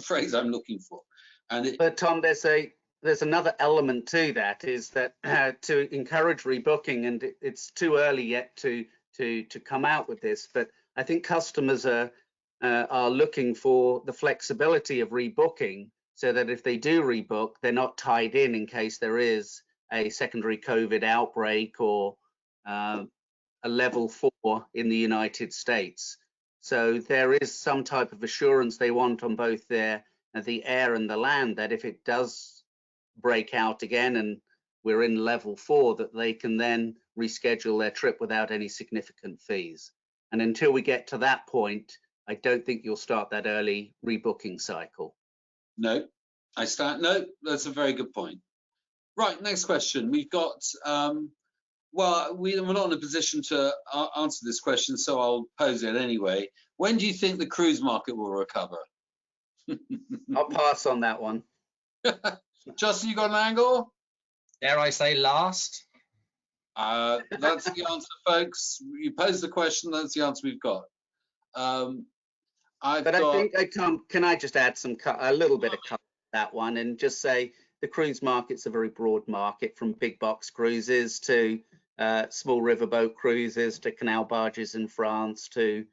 phrase I'm looking for. But Tom, there's another element to that, is that to encourage rebooking, and it's too early yet to come out with this, but I think customers are looking for the flexibility of rebooking, so that if they do rebook, they're not tied in case there is a secondary COVID outbreak or a level 4 in the United States. So there is some type of assurance they want on both the air and the land, that if it does break out again and we're in level 4, that they can then reschedule their trip without any significant fees. And until we get to that point, I don't think you'll start that early rebooking cycle. No, that's a very good point. Right, next question. We've got, well, we're not in a position to answer this question, so I'll pose it anyway. When do you think the cruise market will recover? I'll pass on that one. Justin, you got an angle? Dare I say last? That's the answer, folks. You posed the question, that's the answer we've got. I think, Tom, can I just add a little bit of color to that one, and just say the cruise market's a very broad market, from big box cruises to small riverboat cruises to canal barges in France to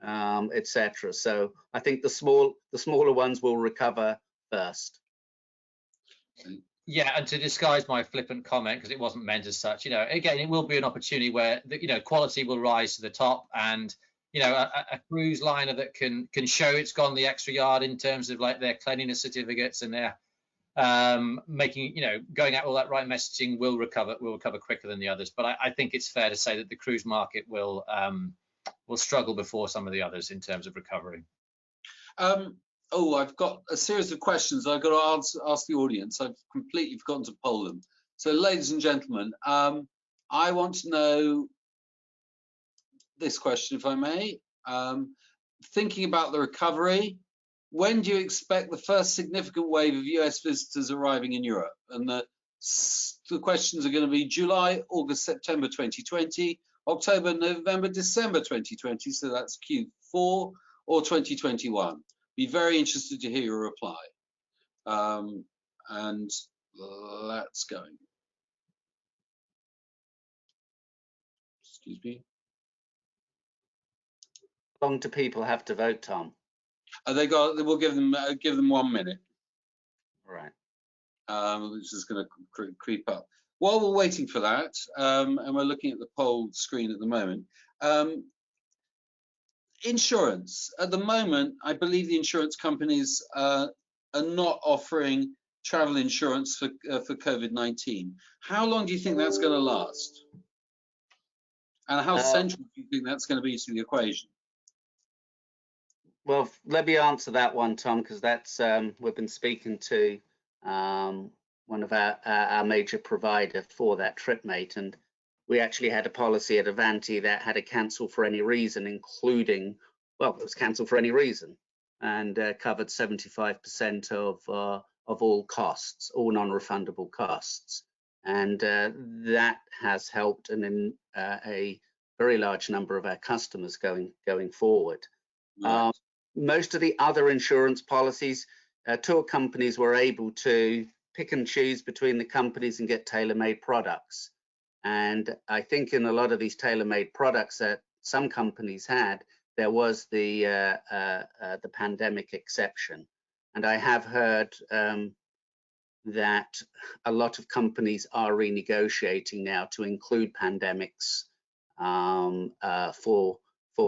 etc. So I think the smaller ones will recover first. Yeah, and to disguise my flippant comment, because it wasn't meant as such, again, it will be an opportunity where quality will rise to the top, and a cruise liner that can show it's gone the extra yard in terms of like their cleanliness certificates and their going out all that right messaging will recover quicker than the others. But I think it's fair to say that the cruise market will struggle before some of the others in terms of recovery. I've got a series of questions I've got to ask the audience. I've completely forgotten to poll them. So, ladies and gentlemen, I want to know this question, if I may. Thinking about the recovery, when do you expect the first significant wave of US visitors arriving in Europe? And the questions are going to be July, August, September 2020, October, November, December 2020. So that's Q4 or 2021. Be very interested to hear your reply. And let's go. Excuse me. How long do people have to vote, Tom? We'll give them 1 minute. All right. Which is going to creep up. While we're waiting for that, and we're looking at the poll screen at the moment, insurance. At the moment, I believe the insurance companies are not offering travel insurance for COVID-19. How long do you think that's going to last? And how central do you think that's going to be to the equation? Well, let me answer that one, Tom, because that's we've been speaking to one of our major provider for that TripMate, and we actually had a policy at Avanti that had to cancel for any reason, including, well, it was cancelled for any reason, and covered 75% of all costs, all non-refundable costs, and that has helped a very large number of our customers going forward. Right. Most of the other insurance policies, tour companies were able to pick and choose between the companies and get tailor-made products. And I think in a lot of these tailor-made products that some companies had, there was the pandemic exception. And I have heard that a lot of companies are renegotiating now to include pandemics for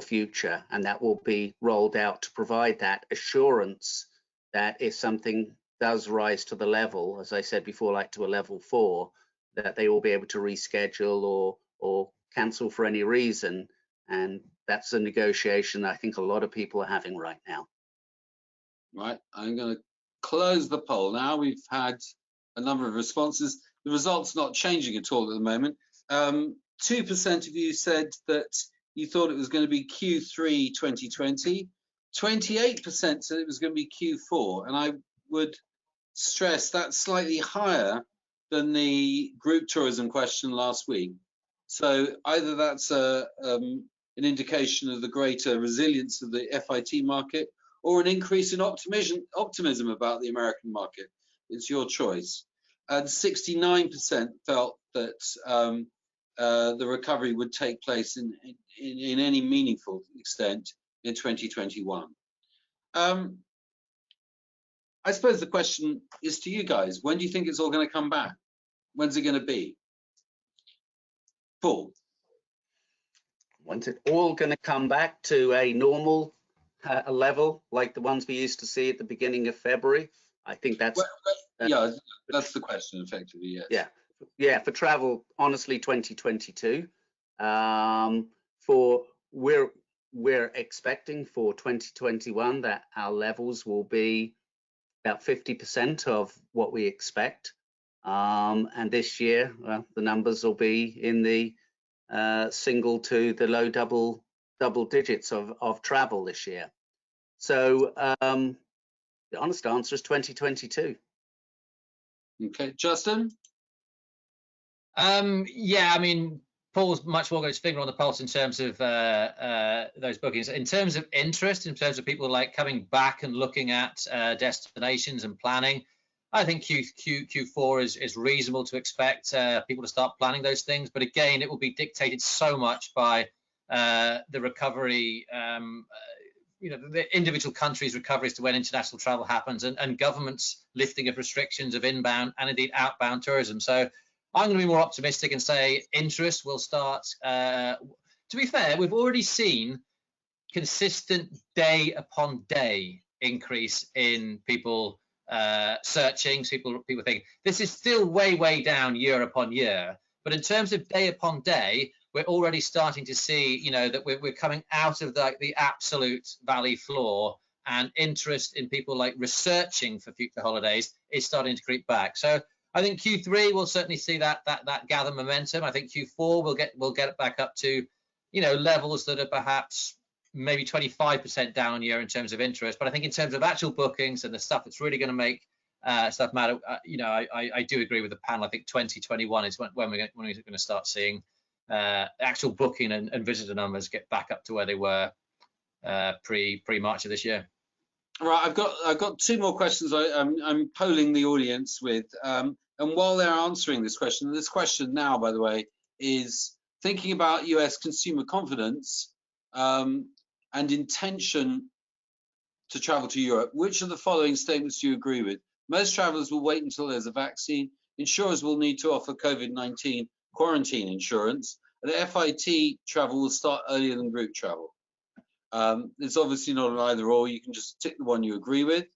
future, and that will be rolled out to provide that assurance that if something does rise to the level, as I said before, like to a level 4, that they will be able to reschedule or cancel for any reason. And that's a negotiation I think a lot of people are having right now. Right, I'm going to close the poll now. We've had a number of responses. The results not changing at all at the moment. 2% of you said that you thought it was going to be Q3 2020. 28% said it was going to be Q4, and I would stress that's slightly higher than the group tourism question last week. So either that's an indication of the greater resilience of the FIT market, or an increase in optimism about the American market. It's your choice. And 69% felt that the recovery would take place in any meaningful extent in 2021. I suppose the question is to you guys, when do you think it's all going to come back? When's it going to be? Paul? When's it all going to come back to a normal level like the ones we used to see at the beginning of February? I think that's... yeah, that's the question, effectively, yes. Yeah, for travel, honestly, 2022. We're expecting for 2021 that our levels will be about 50% of what we expect. And this year, well, the numbers will be in the single to the low double digits of travel this year. So the honest answer is 2022. Okay, Justin? Yeah, I mean, Paul's much more got his finger on the pulse in terms of those bookings. In terms of interest, in terms of people like coming back and looking at destinations and planning, I think Q4 is reasonable to expect people to start planning those things. But again, it will be dictated so much by the recovery, the individual countries' recoveries to when international travel happens, and governments lifting of restrictions of inbound and indeed outbound tourism. So I'm going to be more optimistic and say interest will start. To be fair, we've already seen consistent day upon day increase in people searching. So people think this is still way down year upon year, but in terms of day upon day, we're already starting to see, that we're coming out of the absolute valley floor, and interest in people like researching for future holidays is starting to creep back. So I think Q3 will certainly see that gather momentum. I think Q4 we'll get it back up to, levels that are perhaps maybe 25% down on year in terms of interest. But I think in terms of actual bookings and the stuff that's really going to make stuff matter, I do agree with the panel. I think 2021 is when we're going to start seeing actual booking and visitor numbers get back up to where they were pre-March of this year. All right, I've got two more questions I'm polling the audience with, and while they're answering this question now, by the way, is thinking about US consumer confidence and intention to travel to Europe. Which of the following statements do you agree with? Most travelers will wait until there's a vaccine. Insurers will need to offer COVID-19 quarantine insurance, and FIT travel will start earlier than group travel. It's obviously not an either or. You can just tick the one you agree with.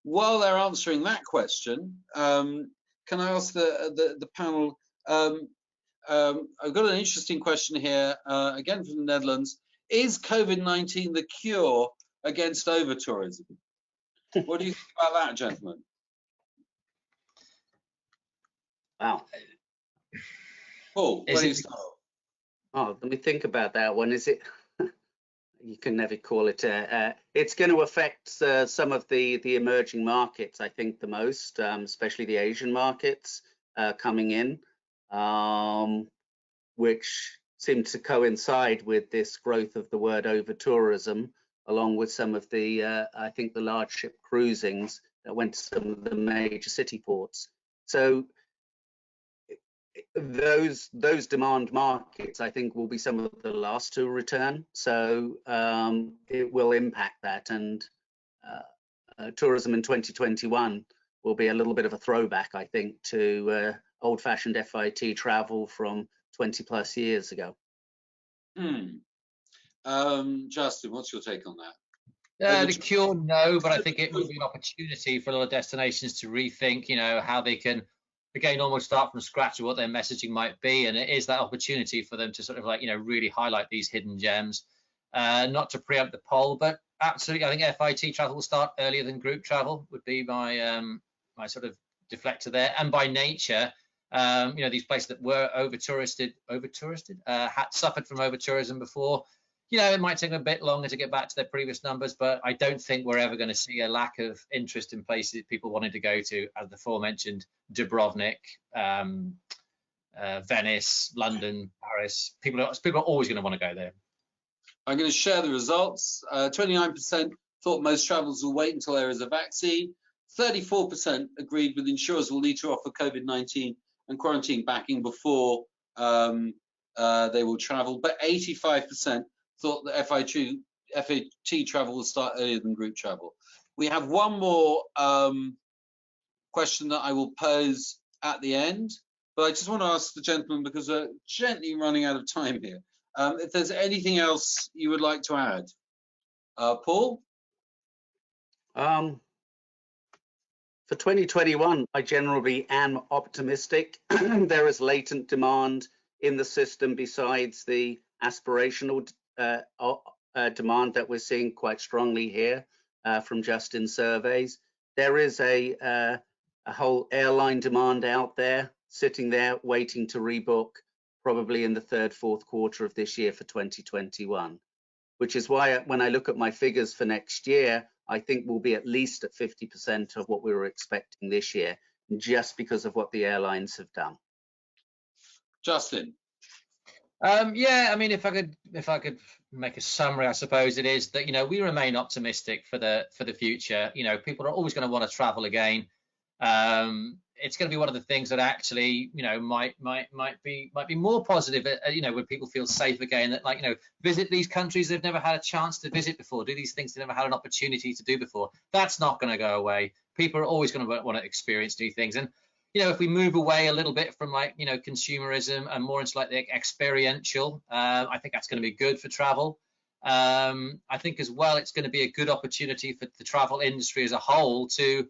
While they're answering that question, can I ask the panel, I've got an interesting question here, again from the Netherlands. Is COVID-19 the cure against over-tourism? What do you think about that, gentlemen? Wow. Paul, where do you start? Oh, let me think about that one. Is it? You can never call it. It's going to affect some of the emerging markets, I think, the most, especially the Asian markets coming in, which seem to coincide with this growth of the word over tourism, along with some of the, I think, the large ship cruisings that went to some of the major city ports. So those demand markets, I think, will be some of the last to return. So it will impact that, and tourism in 2021 will be a little bit of a throwback, I think, to old-fashioned FIT travel from 20+ years ago. Justin, what's your take on that? The cure, no, but I think it will be an opportunity for a lot of destinations to rethink, how they can, again, almost start from scratch of what their messaging might be. And it is that opportunity for them to sort of really highlight these hidden gems. Not to preempt the poll, but absolutely, I think FIT travel will start earlier than group travel would be my my sort of deflector there. And by nature, You know, these places that were over-touristed, had suffered from over-tourism before. You know, it might take a bit longer to get back to their previous numbers, but I don't think we're ever going to see a lack of interest in places people wanted to go to, as the aforementioned Dubrovnik, Venice, London, Paris. People are always going to want to go there. I'm going to share the results. 29% thought most travellers will wait until there is a vaccine. 34% agreed with insurers will need to offer COVID-19 and quarantine backing before they will travel, but 85% thought that FIT travel will start earlier than group travel. We have one more question that I will pose at the end, but I just want to ask the gentleman, because we're gently running out of time here, if there's anything else you would like to add. Paul? For 2021, I generally am optimistic. There is latent demand in the system besides the aspirational demand that we're seeing quite strongly here from Justin surveys. There is a whole airline demand out there, sitting there waiting to rebook, probably in the third, fourth quarter of this year for 2021, which is why when I look at my figures for next year, I think we'll be at least at 50% of what we were expecting this year, just because of what the airlines have done. Justin? Yeah, I mean, if I could make a summary, I suppose it is that, you know, we remain optimistic for the future. You know, people are always going to want to travel again. It's going to be one of the things that actually, you know, might be more positive, you know, when people feel safe again, that, like, you know, visit these countries they've never had a chance to visit before, do these things they've never had an opportunity to do before. That's not going to go away. People are always going to want to experience new things. And, you know, if we move away a little bit from, like, you know, consumerism and more into like the experiential, I think that's going to be good for travel. I think as well, it's going to be a good opportunity for the travel industry as a whole to,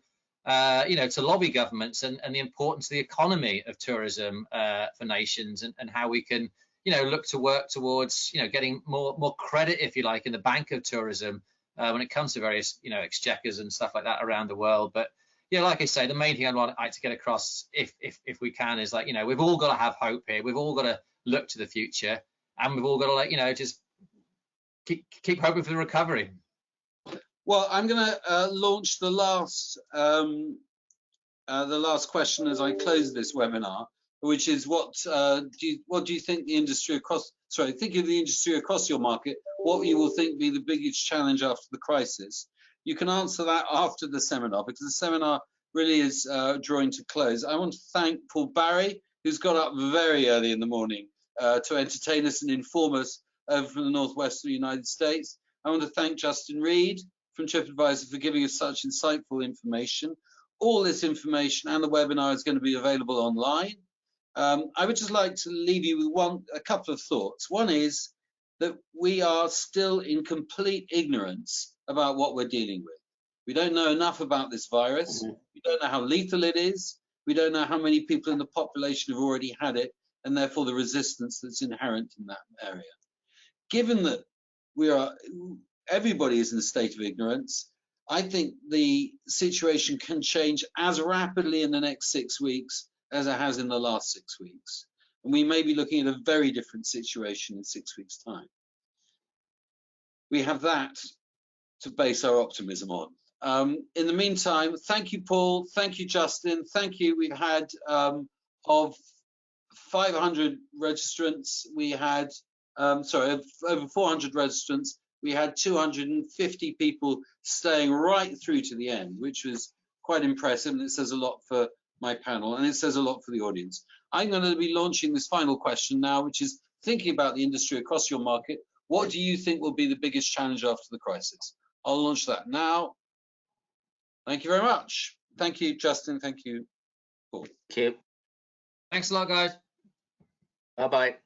you know, to lobby governments and the importance of the economy of tourism for nations, and how we can, you know, look to work towards, you know, getting more credit, if you like, in the bank of tourism when it comes to various, you know, exchequers and stuff like that around the world. But yeah, like I say, the main thing I'd like to get across, if we can, is, like, you know, we've all got to have hope here. We've all got to look to the future, and we've all got to, like, you know, just keep hoping for the recovery. Well, I'm going to launch the last question as I close this webinar, which is what do you think the industry across? Sorry, thinking of the industry across your market, what you will think be the biggest challenge after the crisis? You can answer that after the seminar, because the seminar really is drawing to close. I want to thank Paul Barry, who's got up very early in the morning to entertain us and inform us over from the northwest of the United States. I want to thank Justin Reed from TripAdvisor for giving us such insightful information. All this information and the webinar is going to be available online. I would just like to leave you with a couple of thoughts. One is that we are still in complete ignorance about what we're dealing with. We don't know enough about this virus. We don't know how lethal it is. We don't know how many people in the population have already had it, and therefore the resistance that's inherent in that area. Given that everybody is in a state of ignorance, I think the situation can change as rapidly in the next 6 weeks as it has in the last 6 weeks. And we may be looking at a very different situation in 6 weeks' time. We have that to base our optimism on. In the meantime, thank you, Paul. Thank you, Justin. Thank you. We've had of 500 registrants, we had, sorry, over 400 registrants, we had 250 people staying right through to the end, which was quite impressive, and it says a lot for my panel, and it says a lot for the audience. I'm going to be launching this final question now, which is thinking about the industry across your market. What do you think will be the biggest challenge after the crisis? I'll launch that now. Thank you very much. Thank you, Justin. Thank you, Paul. Thank you. Thanks a lot, guys. Bye-bye.